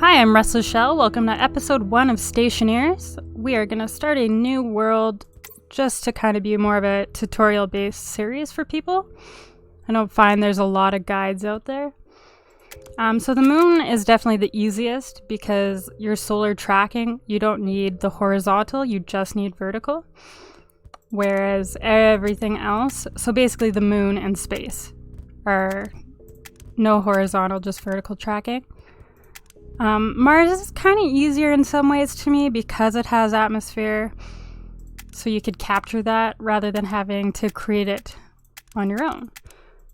Hi, I'm Restless Shell. Welcome to episode 1 of Stationeers. We are going to start a new world just to kind of be more of a tutorial-based series for people. I don't find there's a lot of guides out there. So the moon is definitely the easiest because your solar tracking, you don't need the horizontal, you just need vertical. Whereas everything else, so basically the moon and space are no horizontal, just vertical tracking. Mars is kind of easier in some ways to me because it has atmosphere, so you could capture that rather than having to create it on your own.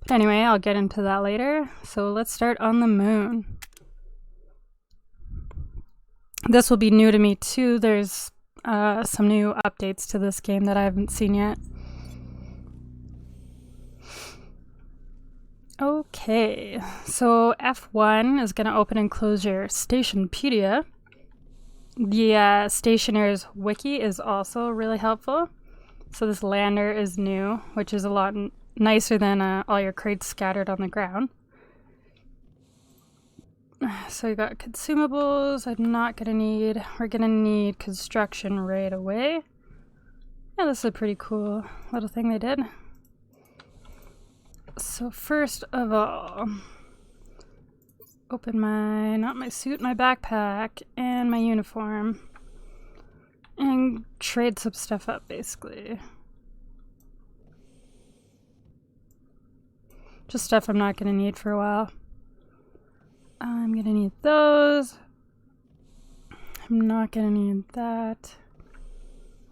But anyway, I'll get into that later. So let's start on the moon. This will be new to me too. There's some new updates to this game that I haven't seen yet. Okay, so F1 is going to open and close your Stationpedia. The Stationeers Wiki is also really helpful. So this lander is new, which is a lot nicer than all your crates scattered on the ground. So you got consumables. I'm not going to need. We're going to need construction right away. Yeah, this is a pretty cool little thing they did. So first of all, open not my suit, my backpack, and my uniform, and trade some stuff up, basically. Just stuff I'm not going to need for a while. I'm going to need those. I'm not going to need that.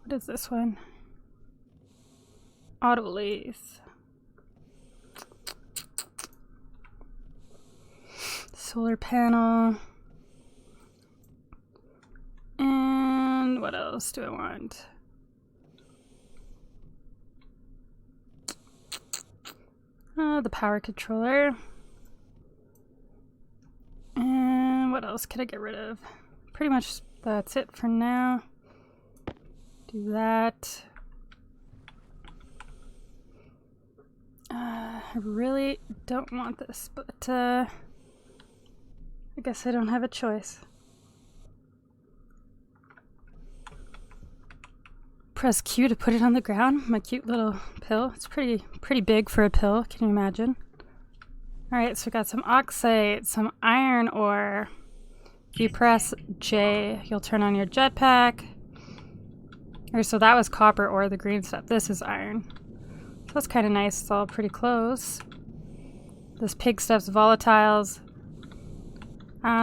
What is this one? Auto lathe. Solar panel. And what else do I want? The power controller. And what else could I get rid of? Pretty much that's it for now. Do that. I really don't want this, but I guess I don't have a choice. Press Q to put it on the ground. My cute little pill. It's pretty big for a pill, can you imagine? Alright, so we got some oxide, some iron ore. If you press J, you'll turn on your jetpack. So that was copper ore, the green stuff. This is iron. So that's kind of nice. It's all pretty close. This pig stuff's volatiles.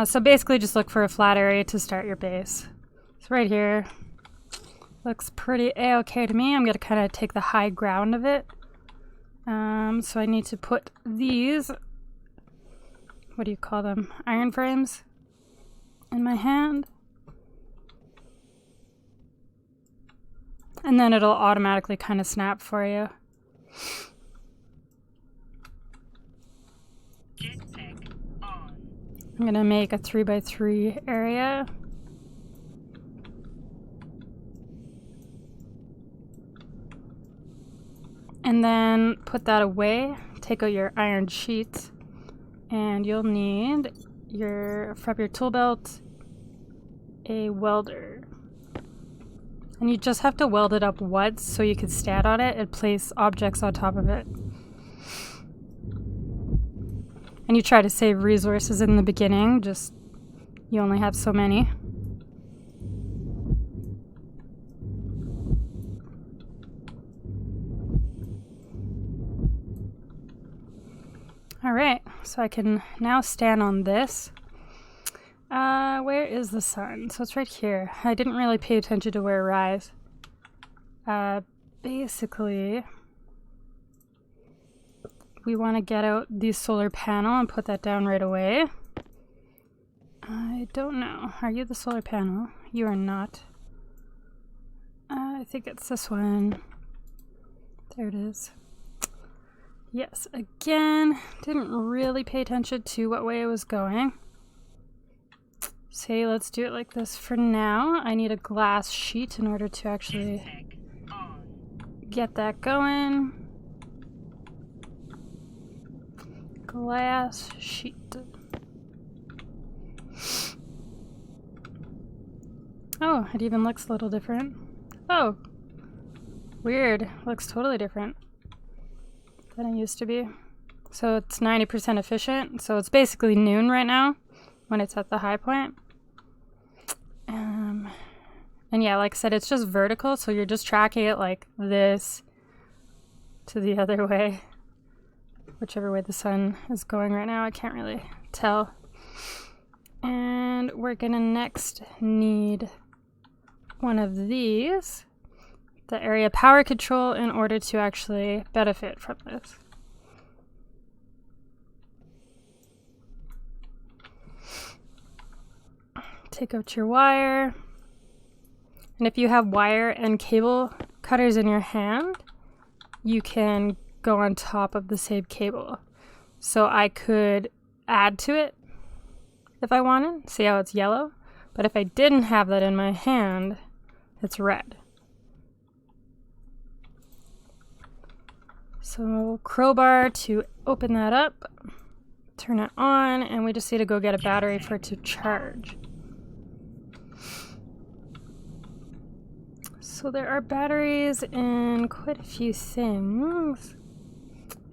So basically just look for a flat area to start your base. So right here. Looks pretty A-okay to me. I'm going to kind of take the high ground of it. So I need to put these, what do you call them? Iron frames in my hand. And then it'll automatically kind of snap for you. I'm going to make a 3x3 area. And then put that away. Take out your iron sheets. And you'll need from your tool belt, a welder. And you just have to weld it up once so you can stand on it and place objects on top of it. And you try to save resources in the beginning, just you only have so many. Alright, so I can now stand on this. Where is the sun? So it's right here. I didn't really pay attention to where it rise. Basically, we want to get out the solar panel and put that down right away. I don't know. Are you the solar panel? You are not. I think it's this one. There it is. Yes, again, didn't really pay attention to what way it was going. Say, let's do it like this for now. I need a glass sheet in order to actually get that going. Glass sheet. Oh, it even looks a little different. Oh, weird. Looks totally different than it used to be. So it's 90% efficient. So it's basically noon right now when it's at the high point. And yeah, like I said, it's just vertical. So you're just tracking it like this to the other way. Whichever way the sun is going right now, I can't really tell. And we're gonna next need one of these, the area power control, in order to actually benefit from this. Take out your wire. And if you have wire and cable cutters in your hand, you can go on top of the saved cable. So I could add to it if I wanted. See how it's yellow? But if I didn't have that in my hand, it's red. So crowbar to open that up, turn it on, and we just need to go get a battery for it to charge. So there are batteries in quite a few things.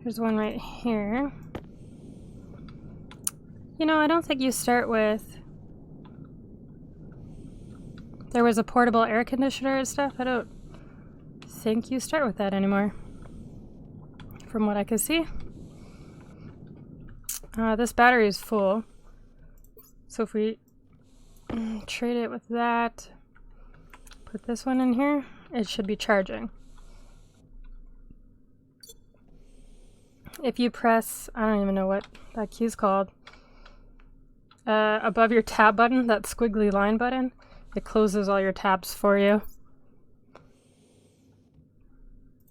There's one right here. You know, I don't think you start with... There was a portable air conditioner and stuff. I don't think you start with that anymore, from what I can see. This battery is full. So if we trade it with that, put this one in here, it should be charging. If you press, I don't even know what that key's called, above your tab button, that squiggly line button, it closes all your tabs for you.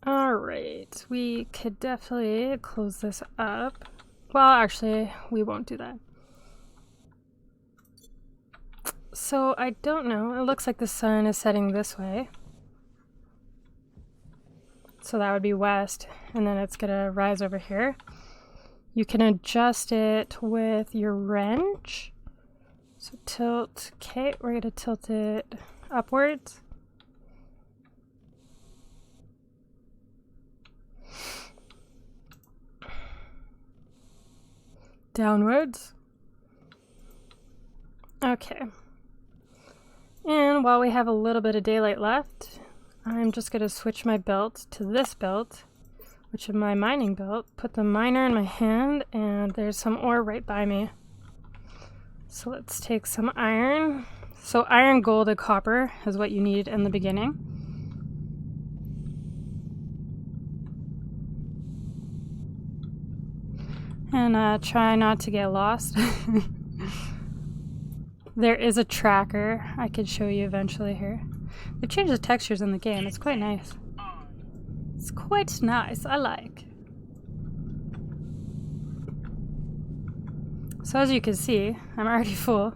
Alright, we could definitely close this up. Well, actually, we won't do that. So, I don't know. It looks like the sun is setting this way. So that would be west, and then it's gonna rise over here. You can adjust it with your wrench. So tilt, okay, we're gonna tilt it upwards. Downwards. Okay. And while we have a little bit of daylight left, I'm just going to switch my belt to this belt, which is my mining belt. Put the miner in my hand, and there's some ore right by me. So let's take some iron. So iron, gold, and copper is what you need in the beginning. And try not to get lost. There is a tracker I could show you eventually here. They changed the textures in the game. It's quite nice. It's quite nice. I like. So as you can see, I'm already full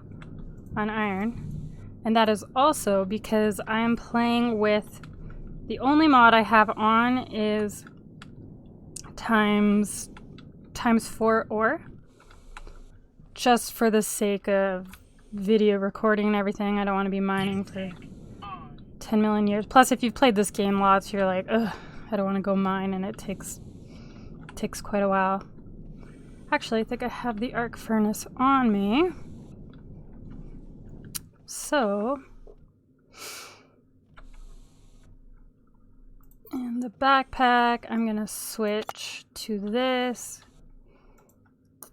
on iron. And that is also because I am playing with... The only mod I have on is times 4 ore. Just for the sake of video recording and everything. I don't want to be mining for 10 million years. Plus, if you've played this game lots, you're like, ugh, I don't want to go mine, and it takes quite a while. Actually, I think I have the arc furnace on me. So, in the backpack, I'm gonna switch to this.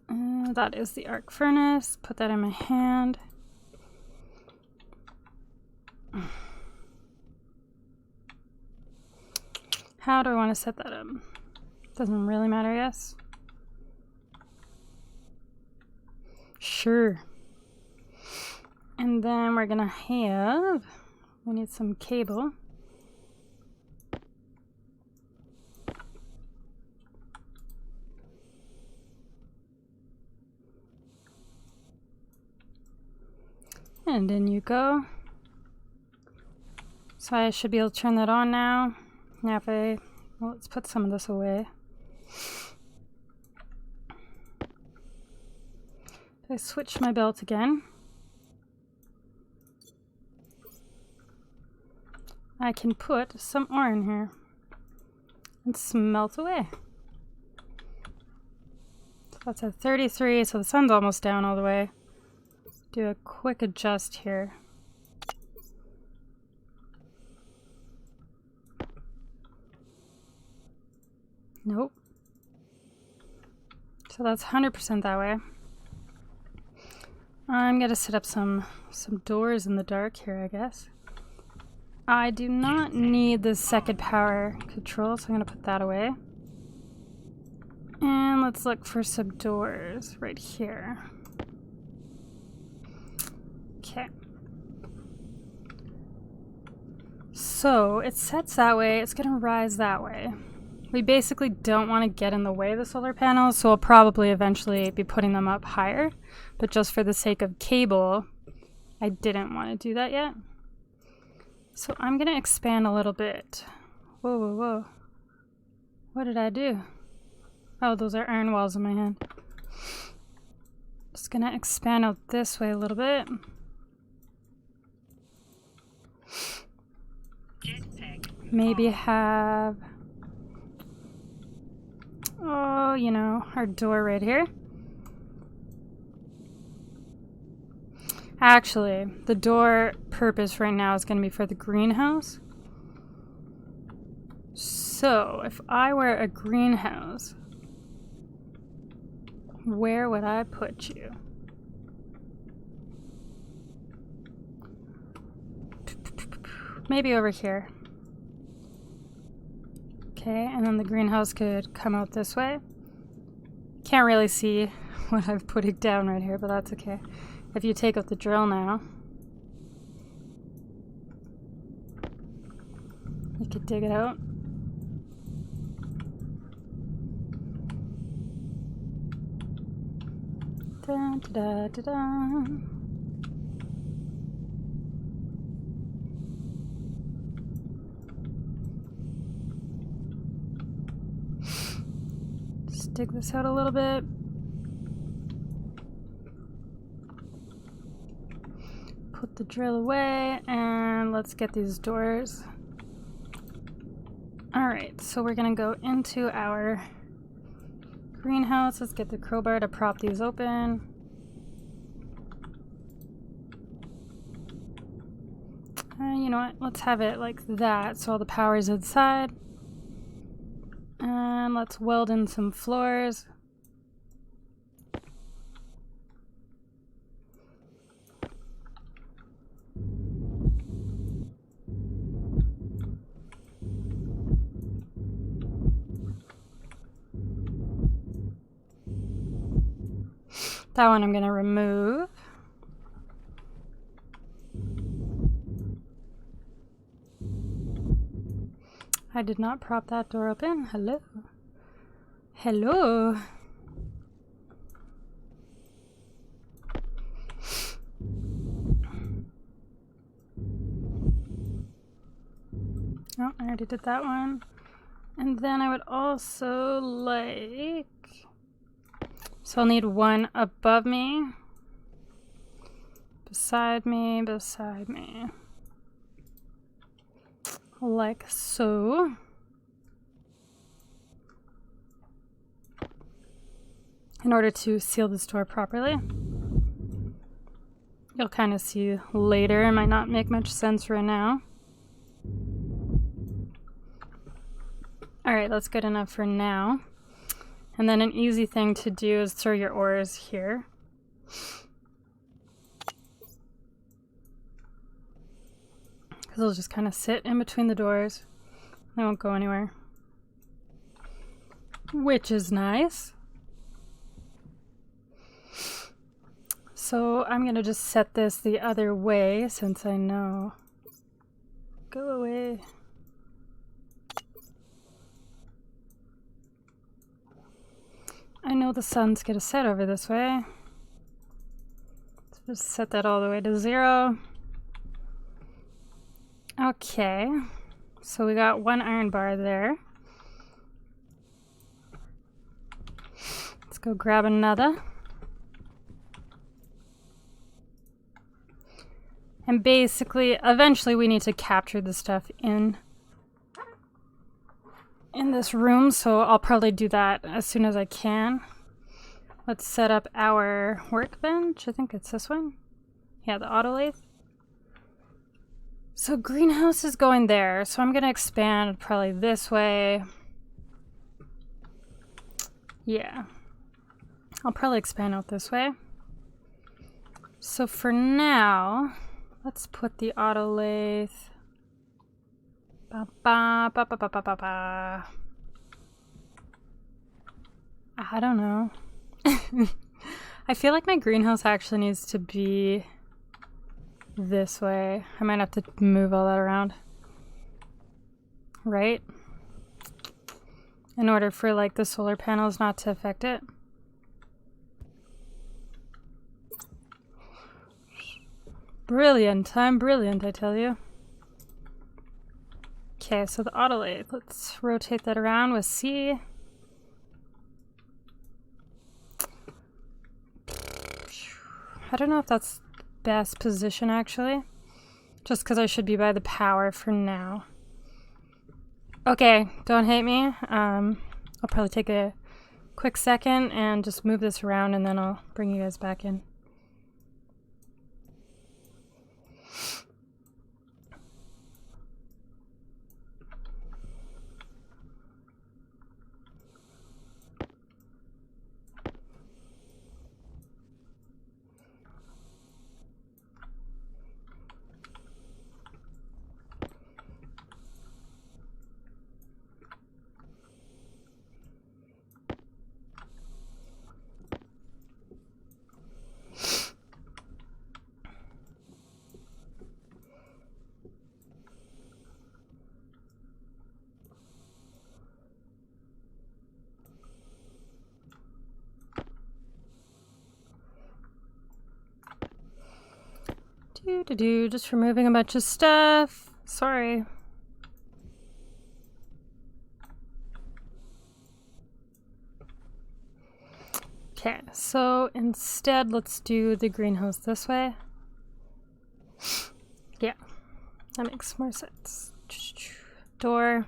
That is the arc furnace. Put that in my hand. How do I want to set that up? Doesn't really matter, yes? Sure. And then we're gonna have... We need some cable. And in you go. So I should be able to turn that on now. Now if I... Well, let's put some of this away. If I switch my belt again. I can put some ore in here and smelt away. So that's at 33, so the sun's almost down all the way. Do a quick adjust here. Nope. So that's 100% that way. I'm gonna set up some doors in the dark here, I guess. I do not need the second power control, so I'm gonna put that away. And let's look for some doors right here. Okay. So it sets that way, it's gonna rise that way. We basically don't want to get in the way of the solar panels, so we'll probably eventually be putting them up higher. But just for the sake of cable, I didn't want to do that yet. So I'm going to expand a little bit. Whoa, whoa, whoa. What did I do? Oh, those are iron walls in my hand. Just going to expand out this way a little bit. Maybe have... oh, you know, our door right here. Actually, the door purpose right now is going to be for the greenhouse. So, if I were a greenhouse, where would I put you? Maybe over here. Okay, and then the greenhouse could come out this way. Can't really see what I'm putting down right here, but that's okay. If you take out the drill now, you could dig it out. Da, da, da, da. Just dig this out a little bit. Put the drill away, and let's get these doors. Alright, so we're gonna go into our greenhouse. Let's get the crowbar to prop these open. You know what? Let's have it like that so all the power's inside. And let's weld in some floors. That one I'm going to remove. I did not prop that door open. Hello. Hello. Oh, I already did that one. And then I would also like... so I'll need one above me, beside me, like so. In order to seal this door properly. You'll kind of see later, it might not make much sense right now. Alright, that's good enough for now. And then an easy thing to do is throw your ores here. Because they'll just kind of sit in between the doors. They won't go anywhere. Which is nice. So I'm going to just set this the other way since I know. Go away. I know the sun's gonna set over this way. Let's just set that all the way to 0. Okay, so we got one iron bar there. Let's go grab another. And basically, eventually we need to capture the stuff in this room, so I'll probably do that as soon as I can. Let's set up our workbench. I think it's this one. Yeah, the auto lathe. So greenhouse is going there, so I'm gonna expand probably this way. Yeah. I'll probably expand out this way. So for now, let's put the auto lathe. Ba ba ba ba ba ba ba ba. I don't know. I feel like my greenhouse actually needs to be this way. I might have to move all that around. Right? In order for like the solar panels not to affect it. Brilliant. I'm brilliant, I tell you. Okay, so the auto lathe. Let's rotate that around with C. I don't know if that's the best position, actually. Just because I should be by the power for now. Okay, don't hate me. I'll probably take a quick second and just move this around, and then I'll bring you guys back in. Just removing a bunch of stuff. Sorry. Okay, so instead let's do the greenhouse this way. Yeah, that makes more sense. Door.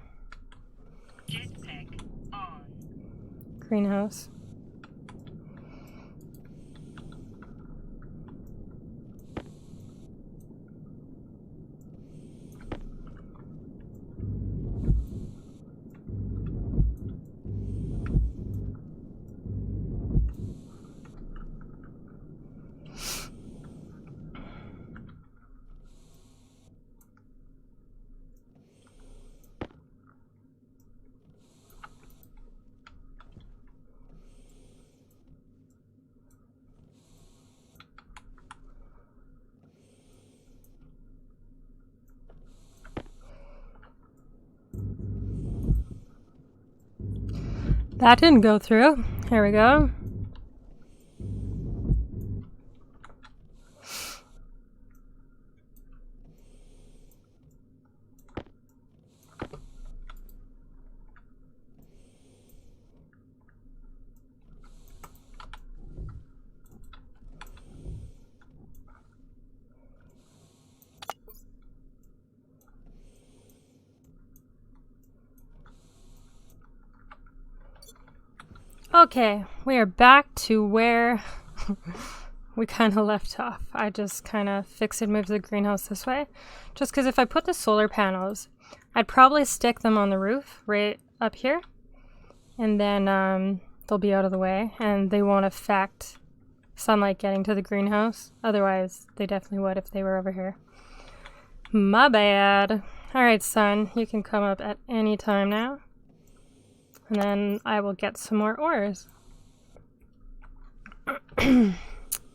Jetpack on. Greenhouse. That didn't go through. Here we go. Okay, we are back to where we kind of left off. I just kind of fixed and moved the greenhouse this way. Just because if I put the solar panels, I'd probably stick them on the roof right up here. And then they'll be out of the way and they won't affect sunlight getting to the greenhouse. Otherwise, they definitely would if they were over here. My bad. Alright, son, you can come up at any time now. And then I will get some more ores.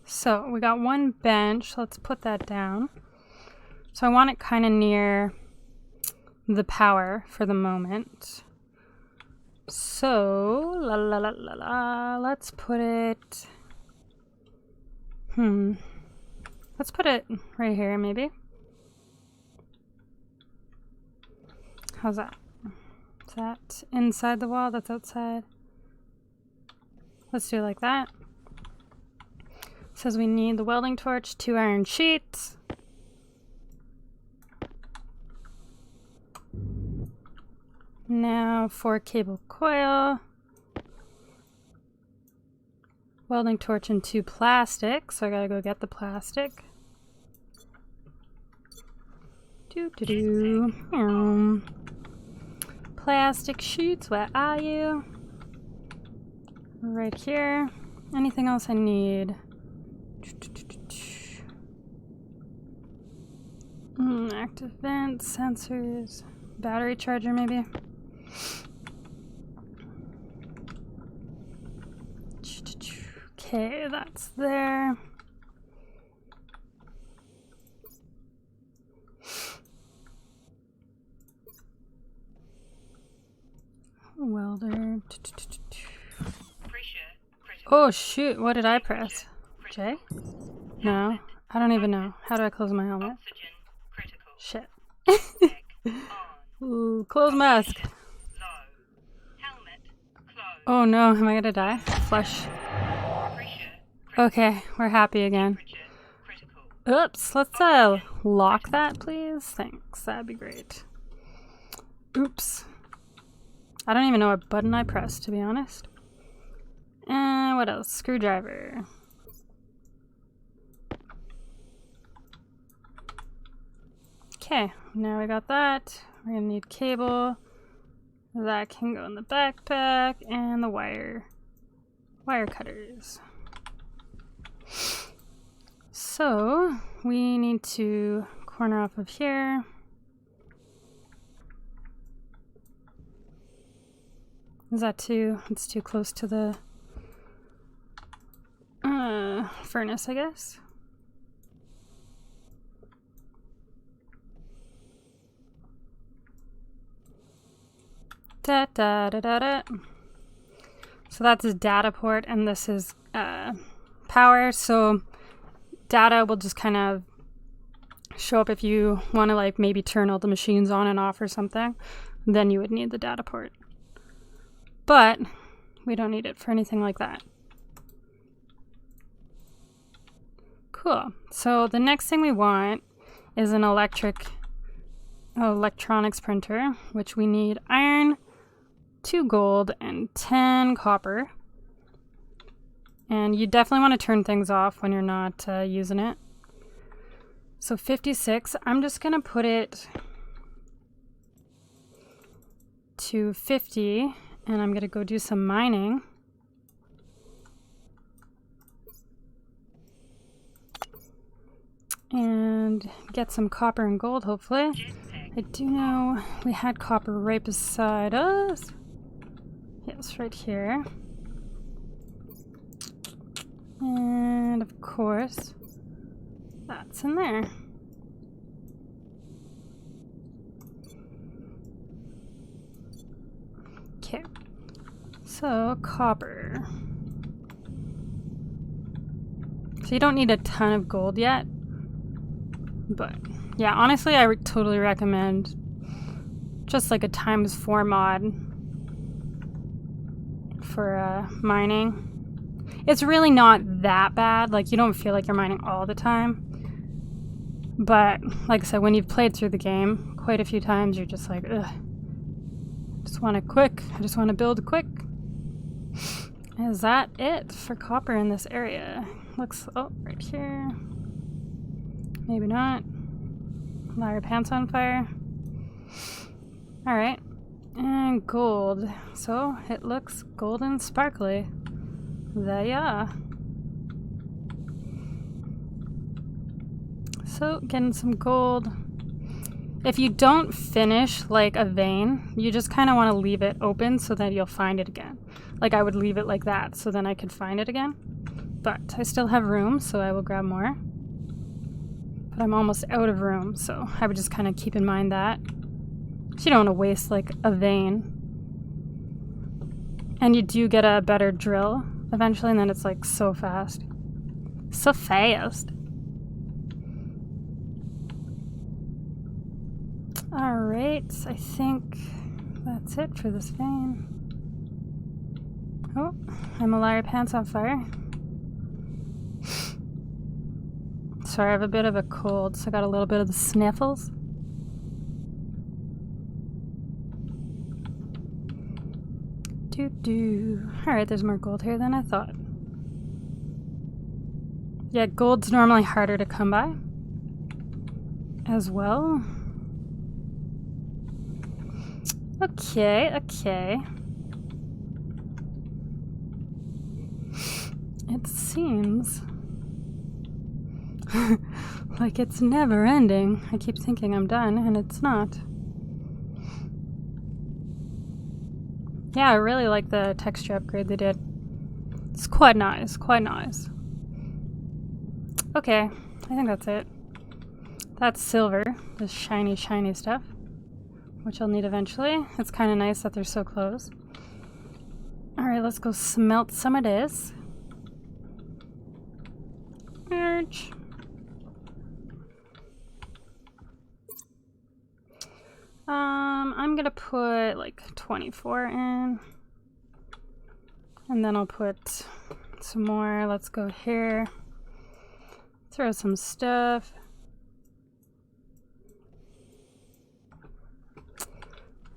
So we got one bench. Let's put that down. So I want it kind of near the power for the moment. So let's put it. Let's put it right here, maybe. How's that? Is that inside the wall? That's outside. Let's do it like that. It says we need the welding torch, 2 iron sheets. Now 4 cable coil. Welding torch and 2 plastic, so I gotta go get the plastic. Plastic shoots, where are you? Right here. Anything else I need? Active vents, sensors, battery charger maybe. Okay, that's there. Welder. Oh shoot, what did I press? J? No, I don't even know. How do I close my helmet? Shit. Ooh, close mask. Oh no, am I gonna die? Flush. Okay, we're happy again. Oops, let's lock that please. Thanks, that'd be great. Oops. I don't even know what button I pressed, to be honest. And what else? Screwdriver. Okay, now we got that. We're gonna need cable. That can go in the backpack, and the wire cutters. So we need to corner off of here. Is that too? It's too close to the furnace, I guess. Da da da da da. So that's his data port, and this is power. So data will just kind of show up if you want to like maybe turn all the machines on and off or something. Then you would need the data port. But we don't need it for anything like that. Cool. So the next thing we want is an electronics printer, which we need iron, 2 gold, and 10 copper. And you definitely want to turn things off when you're not using it. So 56, I'm just going to put it to 50, and I'm going to go do some mining. And get some copper and gold, hopefully. I do know we had copper right beside us. Yes, right here. And of course, that's in there. Okay, so copper. So you don't need a ton of gold yet. But yeah, honestly, I totally recommend just like a ×4 mod for mining. It's really not that bad. Like, you don't feel like you're mining all the time. But like I said, when you've played through the game quite a few times, you're just like, ugh. I just want it quick. I just want to build quick. Is that it for copper in this area? Looks, oh, right here. Maybe not. Light your pants on fire. Alright. And gold. So it looks golden sparkly. There you are. So getting some gold. If you don't finish like a vein, you just kind of want to leave it open so that you'll find it again. Like I would leave it like that so then I could find it again. But I still have room, so I will grab more. But I'm almost out of room, so I would just kind of keep in mind that. So you don't want to waste like a vein. And you do get a better drill eventually, and then it's like so fast. So fast. Alright, I think that's it for this vein. Oh, I'm gonna light your pants on fire. Sorry, I have a bit of a cold, so I got a little bit of the sniffles. Alright, there's more gold here than I thought. Yeah, gold's normally harder to come by as well. Okay. It seems like it's never ending. I keep thinking I'm done, and it's not. Yeah, I really like the texture upgrade they did. It's quite nice, Okay, I think that's it. That's silver, this shiny stuff, which I'll need eventually. It's kind of nice that they're so close. Alright, let's go smelt some of this. Merge. I'm gonna put like 24 in. And then I'll put some more. Let's go here. Throw some stuff.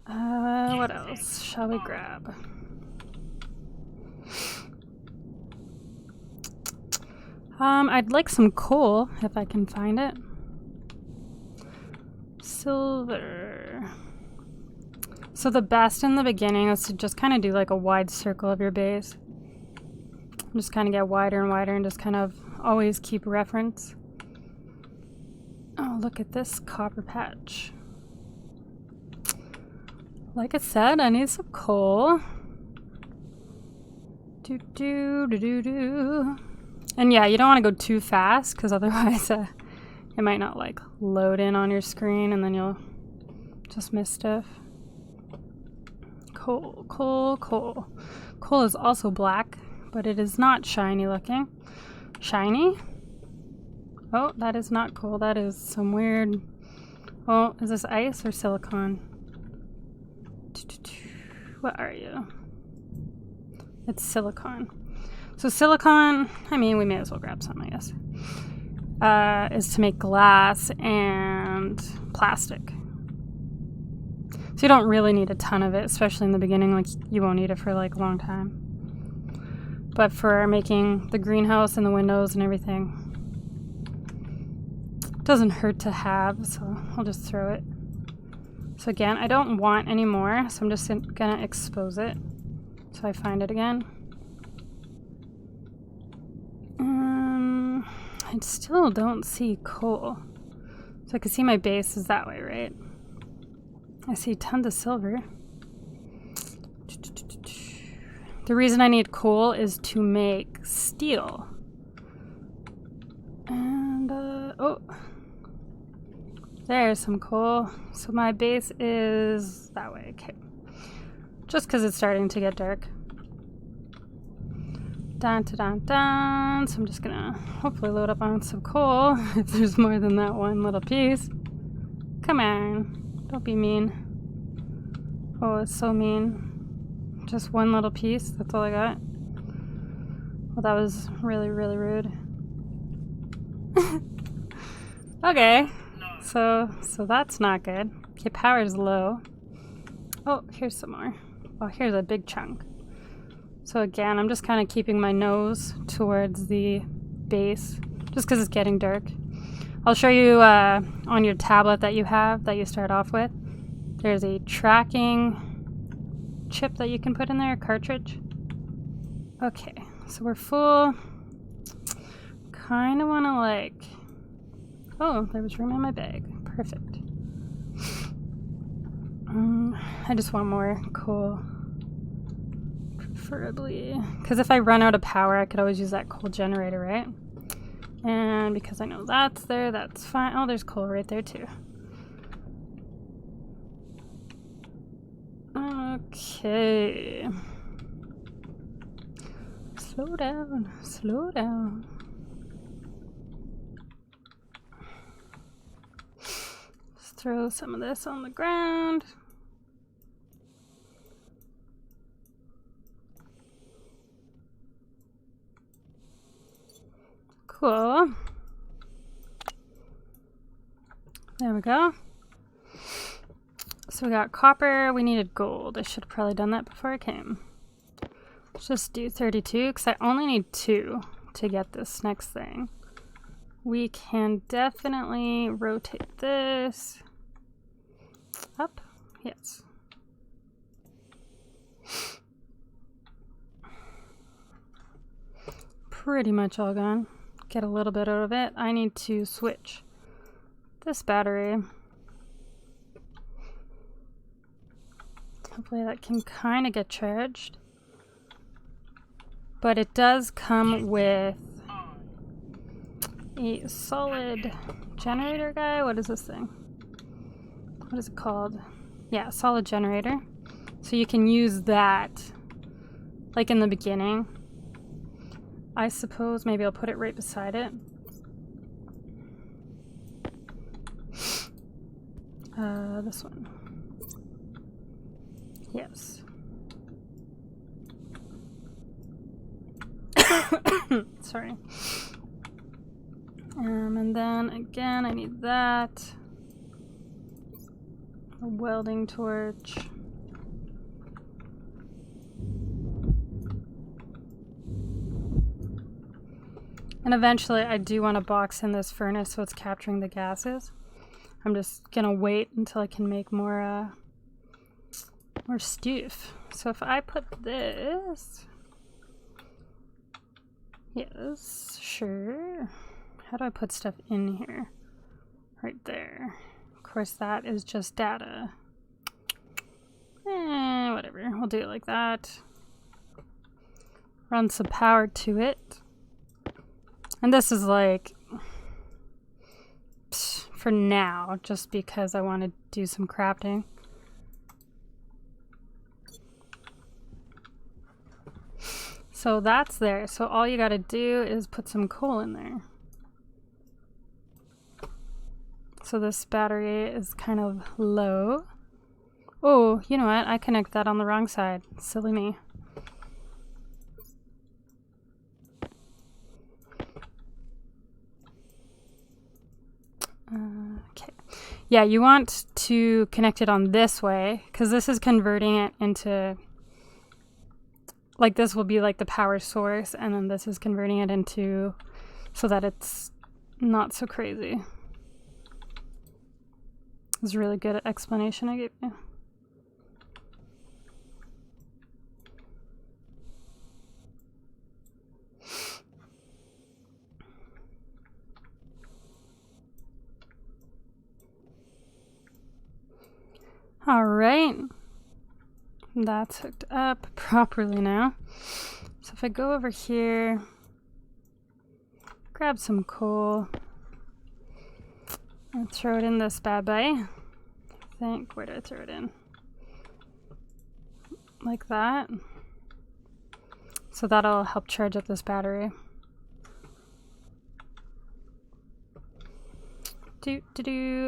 What else shall we grab? I'd like some coal if I can find it. Silver. So the best in the beginning is to just kind of do like a wide circle of your base. Just kind of get wider and wider and just kind of always keep reference. Oh, look at this copper patch. Like I said, I need some coal. And yeah, you don't want to go too fast because otherwise it might not like load in on your screen and then you'll just miss stuff. Coal. Coal is also black, but it is not shiny looking. Shiny? Oh, that is not coal. That is some weird... Oh, is this ice or silicone? What are you? It's silicone. So silicone, I mean, we may as well grab some, I guess. Is to make glass and plastic. So you don't really need a ton of it, especially in the beginning. Like, you won't need it for like a long time. But for making the greenhouse and the windows and everything, it doesn't hurt to have, so I'll just throw it. So again, I don't want any more, so I'm just gonna expose it so I find it again. I still don't see coal. So I can see my base is that way, right? I see tons of silver. The reason I need coal is to make steel. And, oh. There's some coal. So my base is that way, okay. Just because it's starting to get dark. Dun. So I'm just gonna hopefully load up on some coal if there's more than that one little piece. Come on, don't be mean. Oh, it's so mean. Just one little piece, that's all I got. Well, that was really rude. Okay, so that's not good. Okay, power's low. Oh, here's some more. Oh, here's a big chunk. So again, I'm just kind of keeping my nose towards the base, just because it's getting dark. I'll show you on your tablet that you have, that you start off with. There's a tracking chip that you can put in there, a cartridge. Okay, so we're full. Kind of want to like... Oh, there was room in my bag. Perfect. I just want more coal. Preferably, because if I run out of power, I could always use that coal generator, right? And because I know that's there, that's fine. Oh, there's coal right there too. Okay. Slow down. Let's throw some of this on the ground. Cool. There we go. So we got copper, we needed gold. I should have probably done that before I came. Let's just do 32 because I only need 2 to get this next thing. We can definitely rotate this up. Yes. Pretty much all gone. Get a little bit out of it. I need to switch this battery. Hopefully that can kind of get charged. But it does come with a solid generator guy. What is this thing? What is it called? Yeah, solid generator. So you can use that like in the beginning. I suppose maybe I'll put it right beside it. This one. Yes. Sorry. And then again, I need that. A welding torch. And eventually I do want to box in this furnace so it's capturing the gases. I'm just gonna wait until I can make more stuff. So if I put this, yes, sure. How do I put stuff in here? Right there. Of course that is just data. Whatever, we'll do it like that. Run some power to it. And this is like, for now, just because I want to do some crafting. So that's there. So all you gotta do is put some coal in there. So this battery is kind of low. Oh, you know what? I connected that on the wrong side. Silly me. Okay. Yeah, you want to connect it on this way because this is converting it into, like, this will be like the power source, and then this is converting it into so that it's not so crazy. It was a really good explanation I gave you. All right, that's hooked up properly now. So if I go over here, grab some coal, and throw it in this bad boy. I think, where did I throw it in? Like that. So that'll help charge up this battery.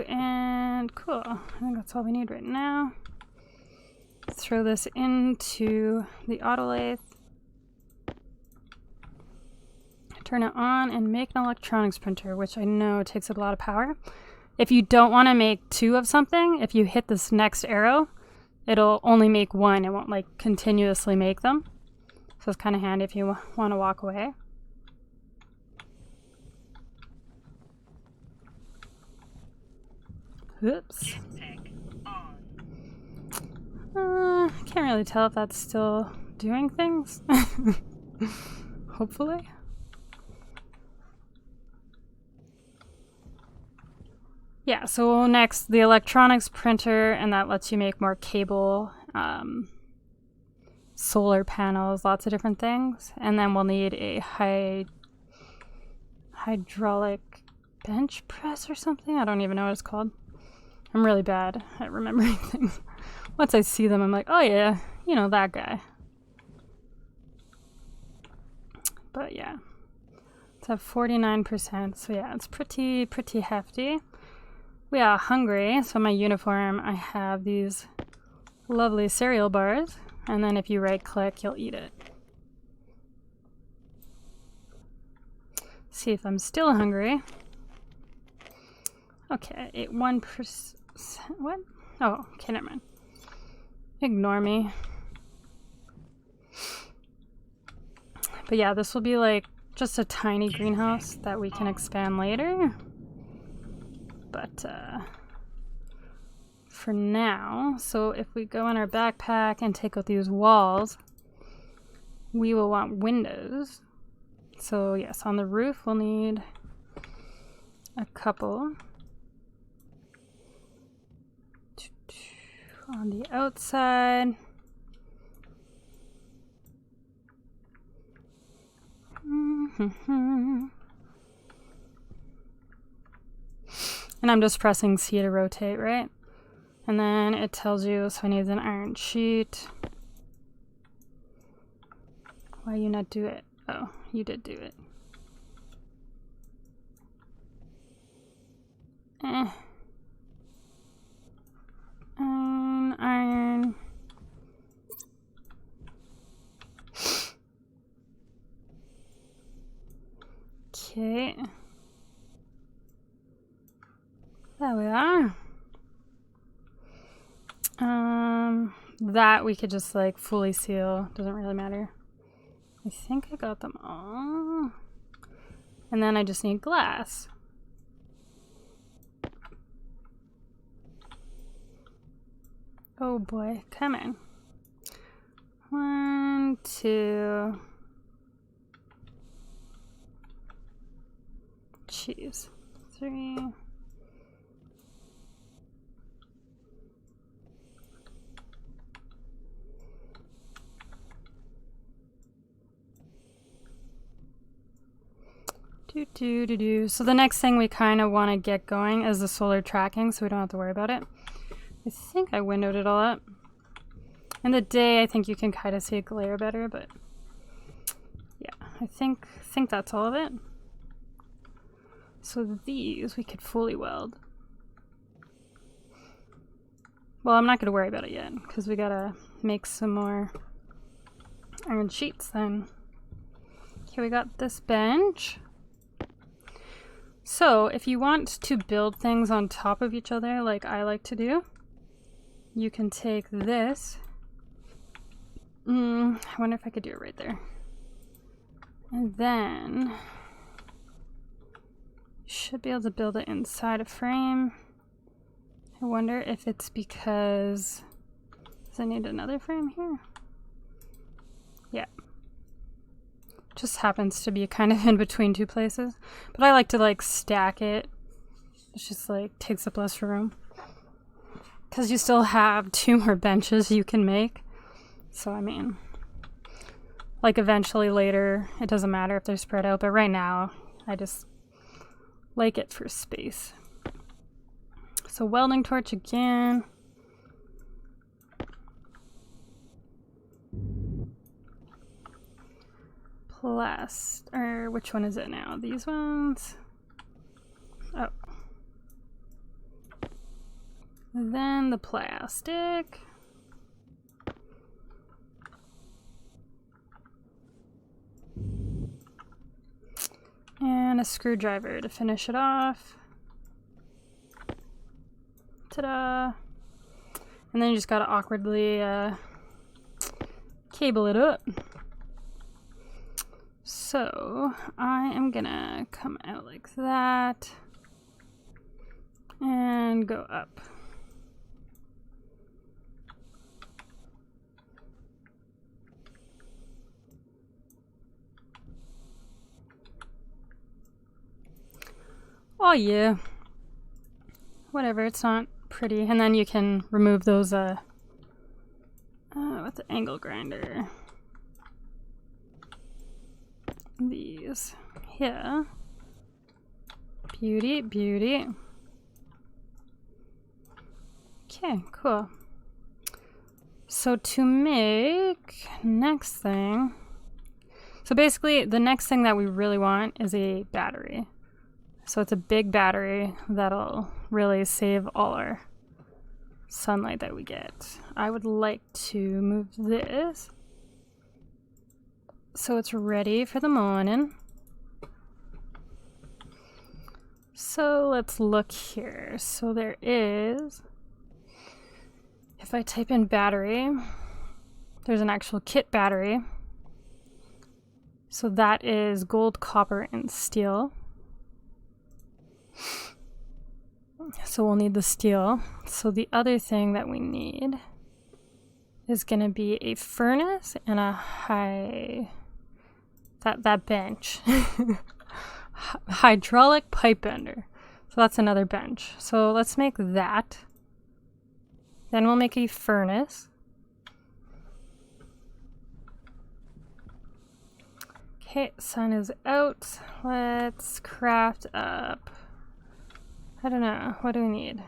And cool. I think that's all we need right now. Throw this into the autolathe. Turn it on and make an electronics printer, which I know takes up a lot of power. If you don't want to make 2 of something, if you hit this next arrow, it'll only make 1. It won't like continuously make them. So it's kind of handy if you want to walk away. Oops. Can't really tell if that's still doing things. Hopefully. Yeah, so next, the electronics printer, and that lets you make more cable, solar panels, lots of different things. And then we'll need a hydraulic bench press or something. I don't even know what it's called. I'm really bad at remembering things. Once I see them, I'm like, oh yeah, you know, that guy. But yeah, it's at 49%, so yeah, it's pretty hefty. We are hungry, so in my uniform I have these lovely cereal bars, and then if you right click, you'll eat it. See if I'm still hungry. Okay, I ate 1%. What? Oh, okay, never mind. Ignore me. But yeah, this will be like just a tiny greenhouse that we can expand later. But for now, so if we go in our backpack and take out these walls, we will want windows. So yes, on the roof we'll need a couple. On the outside. And I'm just pressing C to rotate, right? And then it tells you, so I need an iron sheet. Why you not do it? Oh, you did do it. Iron. Okay. There we are. That we could just like fully seal. Doesn't really matter. I think I got them all. And then I just need glass. Oh boy, come on. 1, 2. Jeez. 3. So the next thing we kind of want to get going is the solar tracking, so we don't have to worry about it. I think I windowed it all up. In the day, I think you can kind of see a glare better, but yeah, I think that's all of it. So these we could fully weld. Well, I'm not going to worry about it yet, because we gotta make some more iron sheets then. Okay, we got this bench. So if you want to build things on top of each other, like I like to do, you can take this. I wonder if I could do it right there. And then you should be able to build it inside a frame. I wonder if it's because, does I need another frame here? Yeah. Just happens to be kind of in between two places. But I like to like stack it. It just like takes up less room. Because you still have 2 more benches you can make. So I mean, like eventually later, it doesn't matter if they're spread out. But right now, I just like it for space. So welding torch again. Or which one is it now? These ones? Oh. Then the plastic. And a screwdriver to finish it off. Ta-da! And then you just gotta awkwardly cable it up. So I am gonna come out like that and go up. Oh yeah. Whatever, it's not pretty. And then you can remove those with the angle grinder. These here. Beauty, beauty. Okay, cool. So to make next thing, so basically the next thing that we really want is a battery. So it's a big battery that'll really save all our sunlight that we get. I would like to move this so it's ready for the morning. So let's look here. So there is, if I type in battery, there's an actual kit battery. So that is gold, copper, and steel. So we'll need the steel. So the other thing that we need is going to be a furnace and a that bench. Hydraulic pipe bender. So that's another bench. So let's make that. Then we'll make a furnace. Okay, sun is out. Let's craft up. I don't know. What do we need?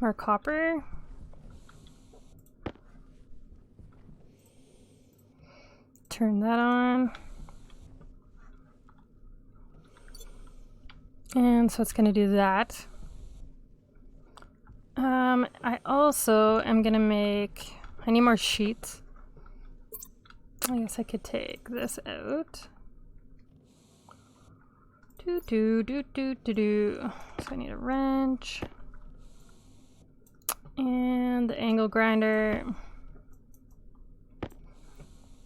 More copper. Turn that on. And so it's going to do that. I also am going to make... I need more sheets. I guess I could take this out. So I need a wrench. And the angle grinder.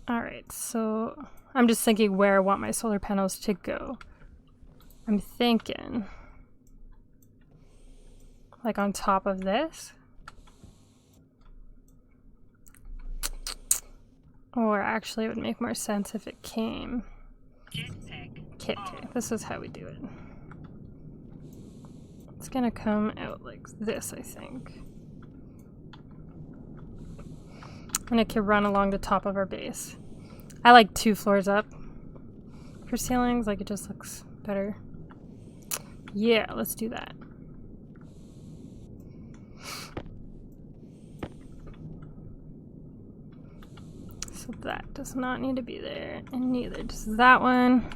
Alright, so I'm just thinking where I want my solar panels to go. I'm thinking like on top of this. Or actually it would make more sense if it came. Okay, this is how we do it. It's gonna come out like this, I think. And it can run along the top of our base. I like 2 floors up for ceilings, like it just looks better. Yeah, let's do that. So that does not need to be there, and neither does that one.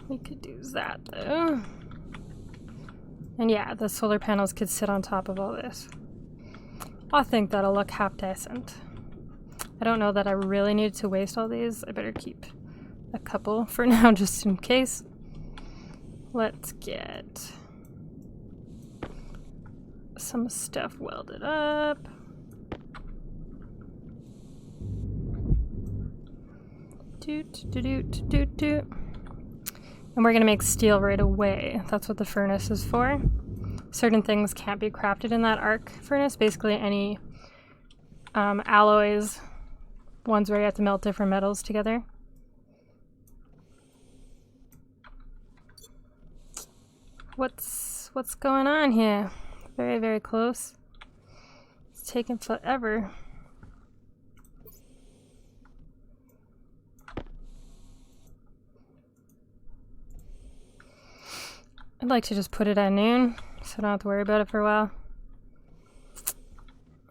We could do that though. And yeah, the solar panels could sit on top of all this. I think that'll look half decent. I don't know that I really need to waste all these. I better keep a couple for now just in case. Let's get some stuff welded up. And we're gonna make steel right away. That's what the furnace is for. Certain things can't be crafted in that arc furnace. Basically any alloys, ones where you have to melt different metals together. What's going on here? Very, very close. It's taking forever. I'd like to just put it at noon, so I don't have to worry about it for a while.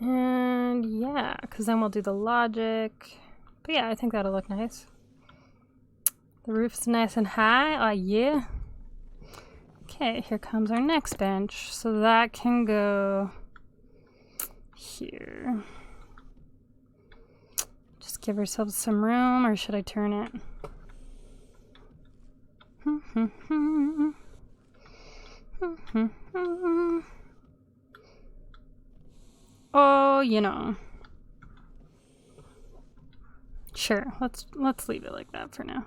And yeah, because then we'll do the logic. But yeah, I think that'll look nice. The roof's nice and high. Oh yeah. Okay, here comes our next bench. So that can go here. Just give ourselves some room, or should I turn it? Oh, you know. Sure, let's leave it like that for now.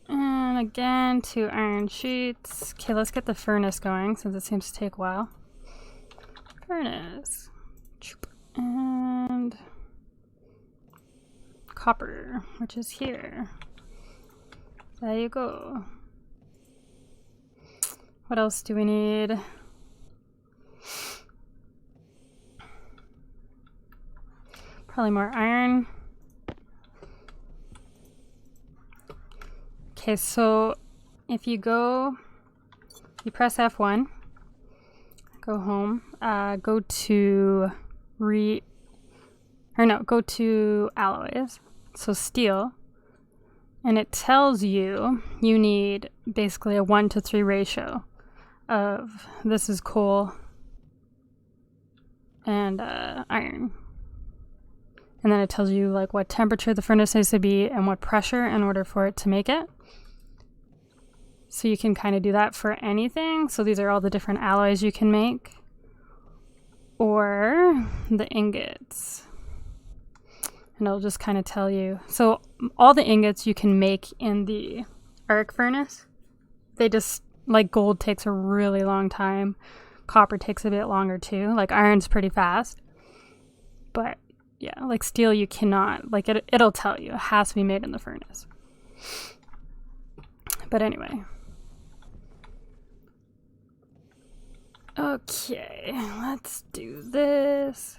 And again, 2 iron sheets. Okay, let's get the furnace going since it seems to take a while. Furnace. And copper, which is here. There you go. What else do we need? Probably more iron. Okay, so if you press F1, go home, go to go to alloys, so steel, and it tells you need basically a 1-to-3 ratio of this is coal and iron. And then it tells you like what temperature the furnace needs to be and what pressure in order for it to make it. So you can kind of do that for anything. So these are all the different alloys you can make. or the ingots. And it'll just kind of tell you. So all the ingots you can make in the arc furnace. They just, like, gold takes a really long time. Copper takes a bit longer too. Like, iron's pretty fast. But yeah, like steel you cannot. Like, it'll tell you. It has to be made in the furnace. But anyway. Okay, let's do this.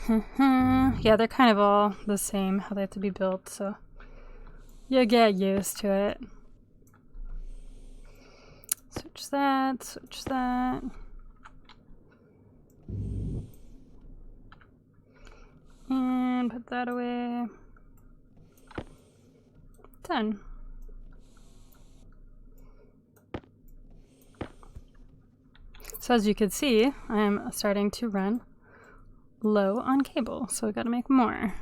Yeah, they're kind of all the same, how they have to be built, so you get used to it. Switch that, switch that. And put that away. Done. So as you can see, I'm starting to run low on cable, so we gotta make more.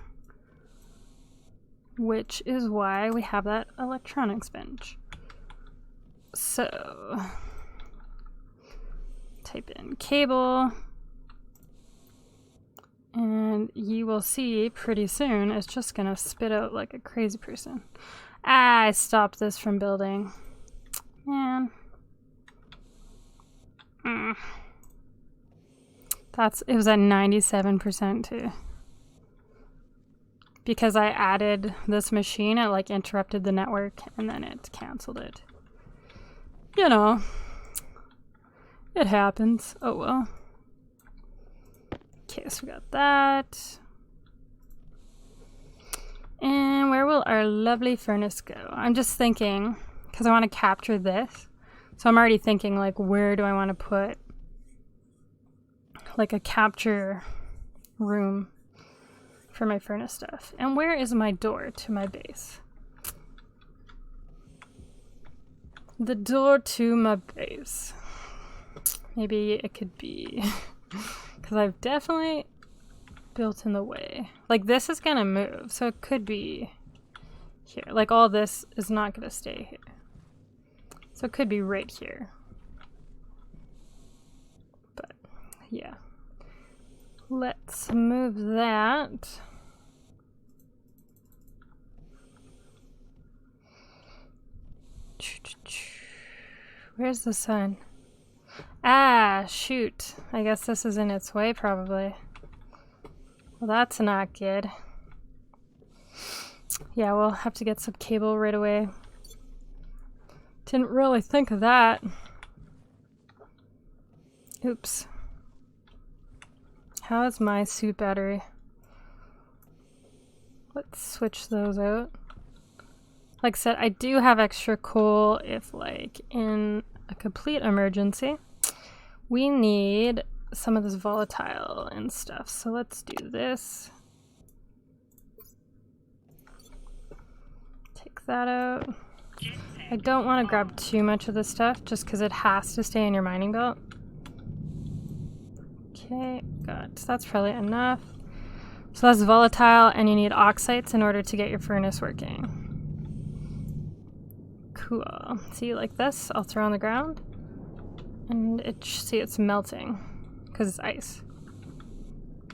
Which is why we have that electronics bench. So, type in cable, and you will see pretty soon it's just gonna spit out like a crazy person. I stopped this from building. Man. It was at 97% too. Because I added this machine, it like interrupted the network and then it canceled it. You know, it happens. Oh well. Okay, so we got that. And where will our lovely furnace go? I'm just thinking, because I want to capture this. So I'm already thinking, like, where do I want to put like a capture room for my furnace stuff? And where is my door to my base? The door to my base. Maybe it could be, because I've definitely built in the way. Like, this is gonna move, so it could be here. Like, all this is not gonna stay here. So it could be right here. But, yeah. Let's move that. Where's the sun? Ah, shoot. I guess this is in its way, probably. Well, that's not good. Yeah, we'll have to get some cable right away. Didn't really think of that. Oops. How is my suit battery? Let's switch those out. Like I said, I do have extra coal if, like, in a complete emergency, we need some of this volatile and stuff. So let's do this. Take that out. I don't want to grab too much of this stuff just because it has to stay in your mining belt. Okay, good. So that's probably enough. So that's volatile, and you need oxides in order to get your furnace working. Cool. See, like this, I'll throw on the ground, and see it's melting because it's ice.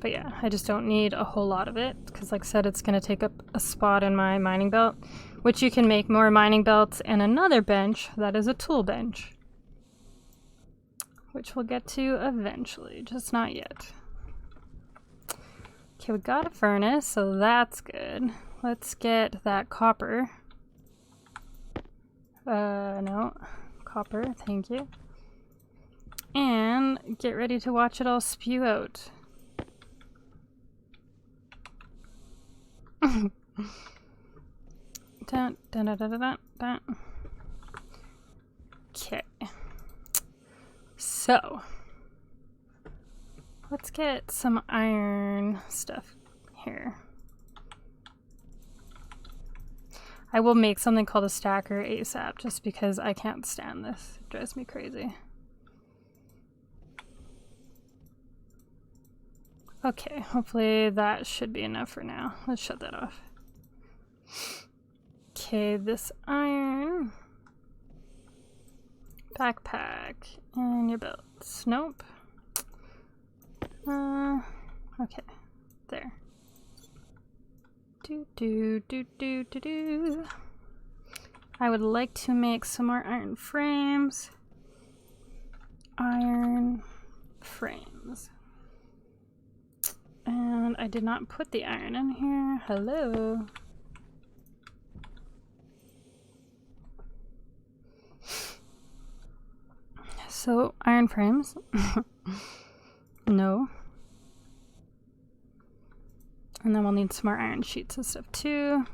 But yeah, I just don't need a whole lot of it because, like I said, it's going to take up a spot in my mining belt, which you can make more mining belts and another bench that is a tool bench, which we'll get to eventually, just not yet. Okay, we got a furnace, so that's good. Let's get that copper. No, copper, thank you. And get ready to watch it all spew out. Dun, dun, dun, dun, dun, dun. Okay. So, let's get some iron stuff here. I will make something called a stacker ASAP just because I can't stand this. It drives me crazy. Okay, hopefully that should be enough for now. Let's shut that off. Okay, this iron. Backpack and your belts. Nope. Okay. There. Do. I would like to make some more iron frames. Iron frames. And I did not put the iron in here. Hello. So, iron frames. No. And then we'll need some more iron sheets and stuff too.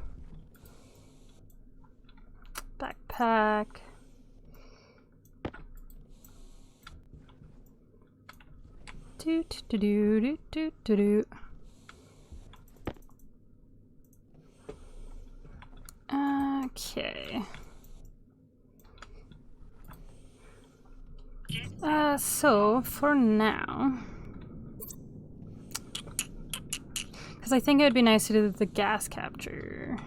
Backpack. Do. Okay. So for now, because I think it would be nice to do the gas capture,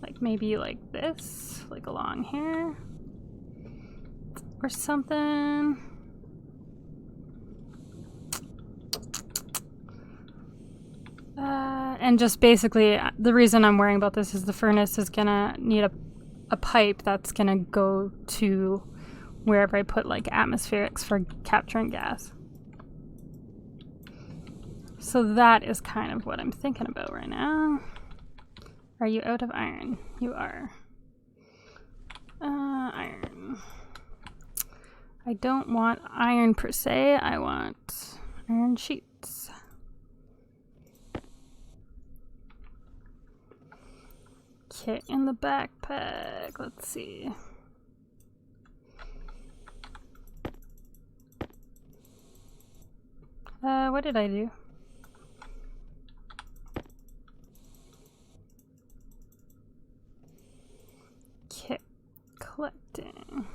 like maybe like this, like along here, or something. And just basically, the reason I'm worrying about this is the furnace is gonna need a pipe that's gonna go to wherever I put like atmospherics for capturing gas. So that is kind of what I'm thinking about right now. Are you out of iron? You are. Iron. I don't want iron per se, I want iron sheets. Okay, in the backpack, let's see. What did I do? Okay, collecting.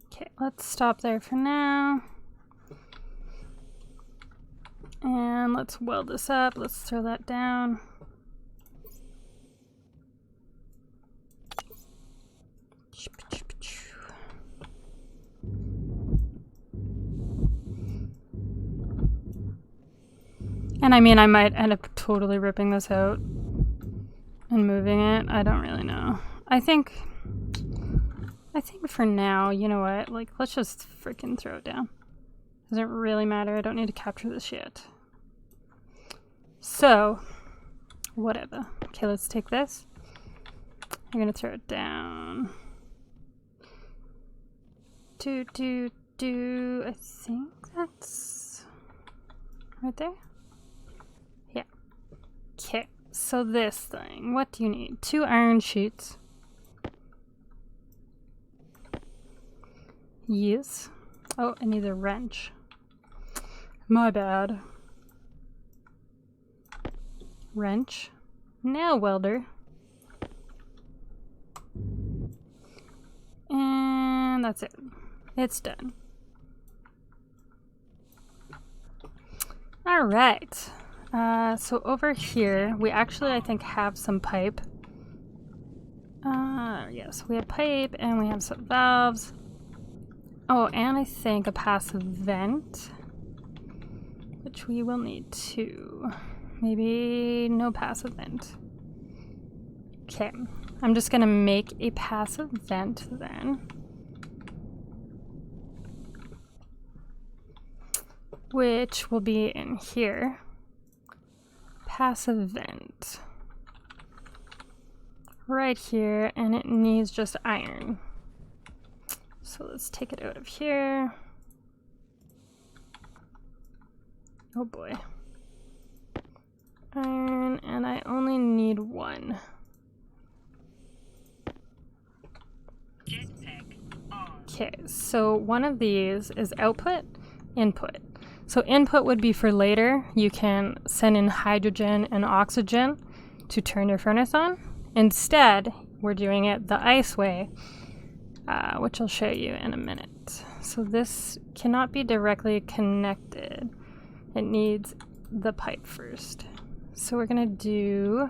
Okay, let's stop there for now. And let's weld this up. Let's throw that down. And I mean, I might end up totally ripping this out and moving it. I don't really know. I think for now, you know what? Like, let's just freaking throw it down. Doesn't really matter. I don't need to capture this yet. So, whatever. Okay, let's take this. I'm gonna throw it down. I think that's right there. Yeah. Okay, so this thing. What do you need? 2 iron sheets. Yes. Oh, I need a wrench. My bad. Wrench. Nail welder. And that's it. It's done. All right. So over here, we actually, I think, have some pipe. Yes, we have pipe and we have some valves. Oh, and I think a passive vent, which we will need too. Maybe no passive vent. Okay, I'm just gonna make a passive vent then. Which will be in here. Passive vent. Right here, and it needs just iron. So let's take it out of here. Oh boy. Iron, and I only need 1. Okay, so one of these is output, input. So input would be for later. You can send in hydrogen and oxygen to turn your furnace on. Instead, we're doing it the ice way, which I'll show you in a minute. So this cannot be directly connected. It needs the pipe first. So we're gonna do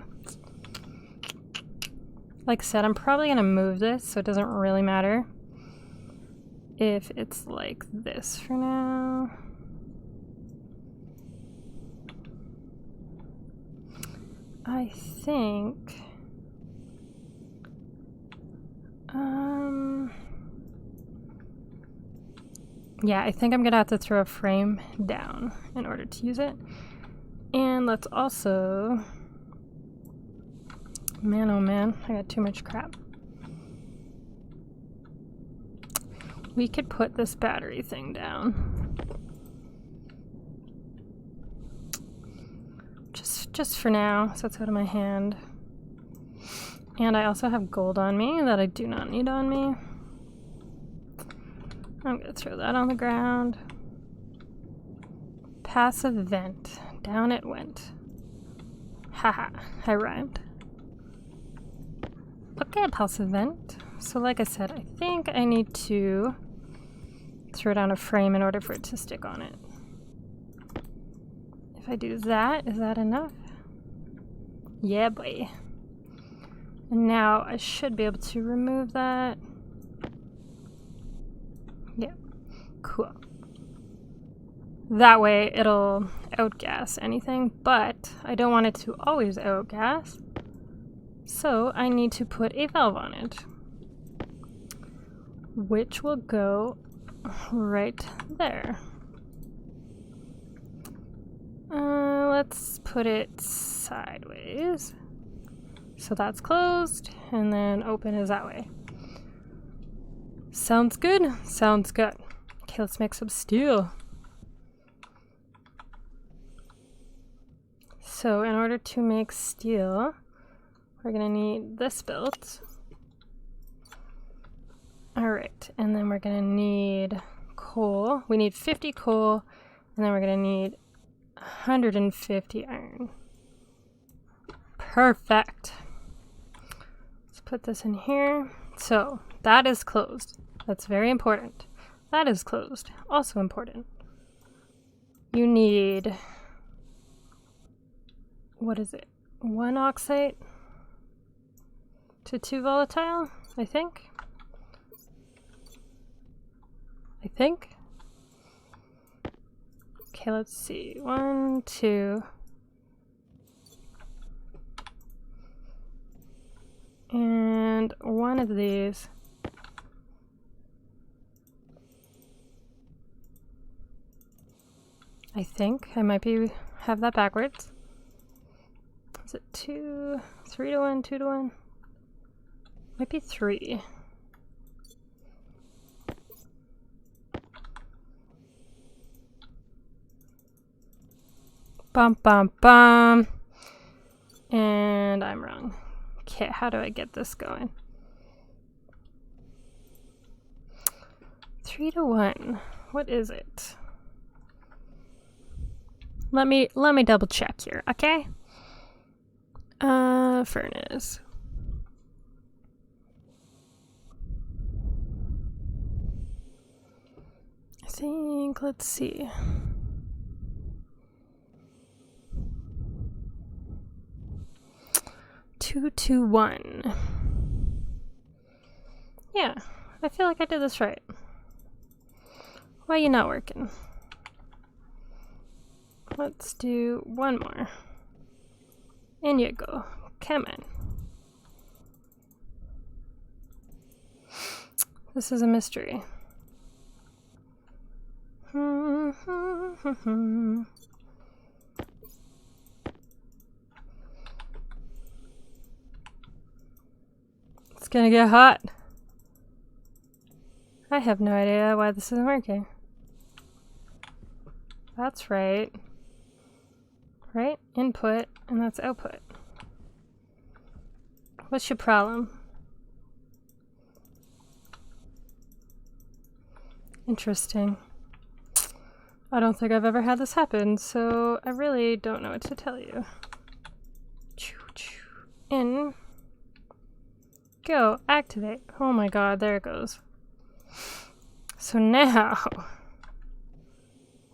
Like I said, I'm probably going to move this, so it doesn't really matter if it's like this for now. I think... yeah, I think I'm gonna have to throw a frame down in order to use it. And let's also... man, oh man, I got too much crap. We could put this battery thing down. Just for now, so it's out of my hand. And I also have gold on me that I do not need on me. I'm gonna throw that on the ground. Passive vent. Down it went. Haha, I rhymed. Okay, passive vent. So like I said, I think I need to throw down a frame in order for it to stick on it. If I do that, is that enough? Yeah, boy. And now I should be able to remove that. Yeah, cool. That way it'll outgas anything, but I don't want it to always outgas. So I need to put a valve on it, which will go right there. Let's put it sideways. So that's closed, and then open is that way. Sounds good? Sounds good. Okay, let's make some steel. So in order to make steel, we're gonna need this built. Alright, and then we're gonna need coal. We need 50 coal, and then we're gonna need 150 iron. Perfect. Let's put this in here. So that is closed. That's very important. That is closed. Also important. You need, what is it? 1 oxide to 2 volatile, I think. Okay, let's see. 1, 2. And 1 of these. I think I might have that backwards. Is it 2, 3 to 1, 2 to 1? Might be 3. Bum bum bum. And I'm wrong. Okay, how do I get this going? 3 to 1. What is it? Let me double check here, okay? Furnace. I think, let's see. Two to 1. Yeah, I feel like I did this right. Why are you not working? Let's do 1 more. In you go. Come on. This is a mystery. It's gonna get hot. I have no idea why this isn't working. That's right. Right? Input, and that's output. What's your problem? Interesting. I don't think I've ever had this happen, so I really don't know what to tell you. In. Go. Activate. Oh my god, there it goes. So now,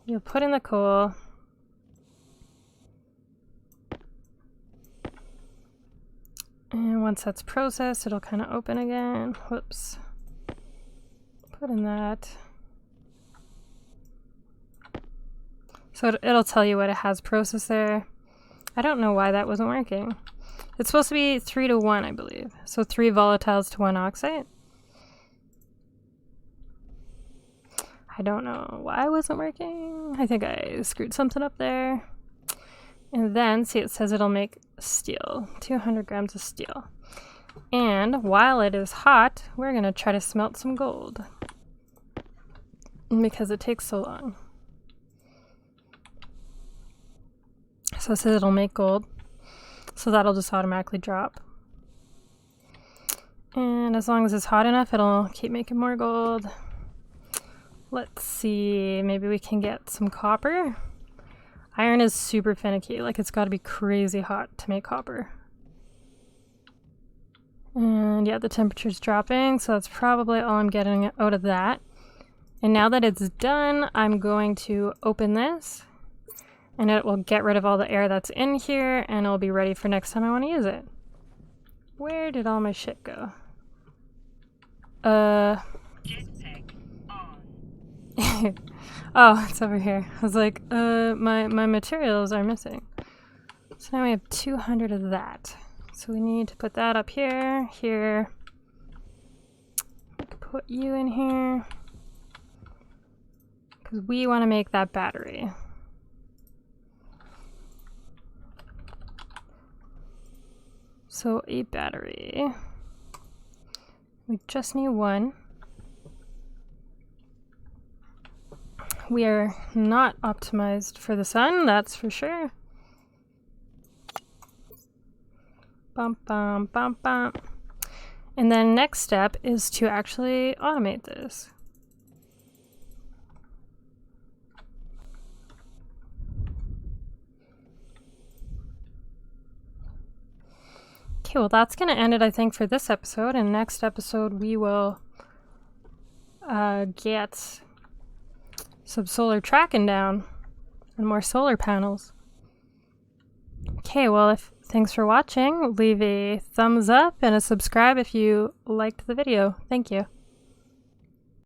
you'll put in the coal. And once that's processed, it'll kind of open again. Whoops. Put in that. So it'll tell you what it has processed there. I don't know why that wasn't working. It's supposed to be 3 to 1, I believe. So 3 volatiles to 1 oxide. I don't know why it wasn't working. I think I screwed something up there. And then, see, it says it'll make steel. 200 grams of steel. And while it is hot, we're going to try to smelt some gold. Because it takes so long. So it says it'll make gold. So that'll just automatically drop. And as long as it's hot enough, it'll keep making more gold. Let's see, maybe we can get some copper. Iron is super finicky, like it's got to be crazy hot to make copper. And yeah, the temperature's dropping, so that's probably all I'm getting out of that. And now that it's done, I'm going to open this, and it will get rid of all the air that's in here, and it'll be ready for next time I want to use it. Where did all my shit go? Oh, it's over here. I was like, my materials are missing. So now we have 200 of that. So we need to put that up here, here. Put you in here. Because we want to make that battery. So a battery. We just need 1. We are not optimized for the sun, that's for sure. Bum, bum, bum, bum. And then next step is to actually automate this. Okay, well that's going to end it, I think, for this episode. And next episode we will get some solar tracking down and more solar panels. Okay, well, thanks for watching. Leave a thumbs up and a subscribe if you liked the video. Thank you.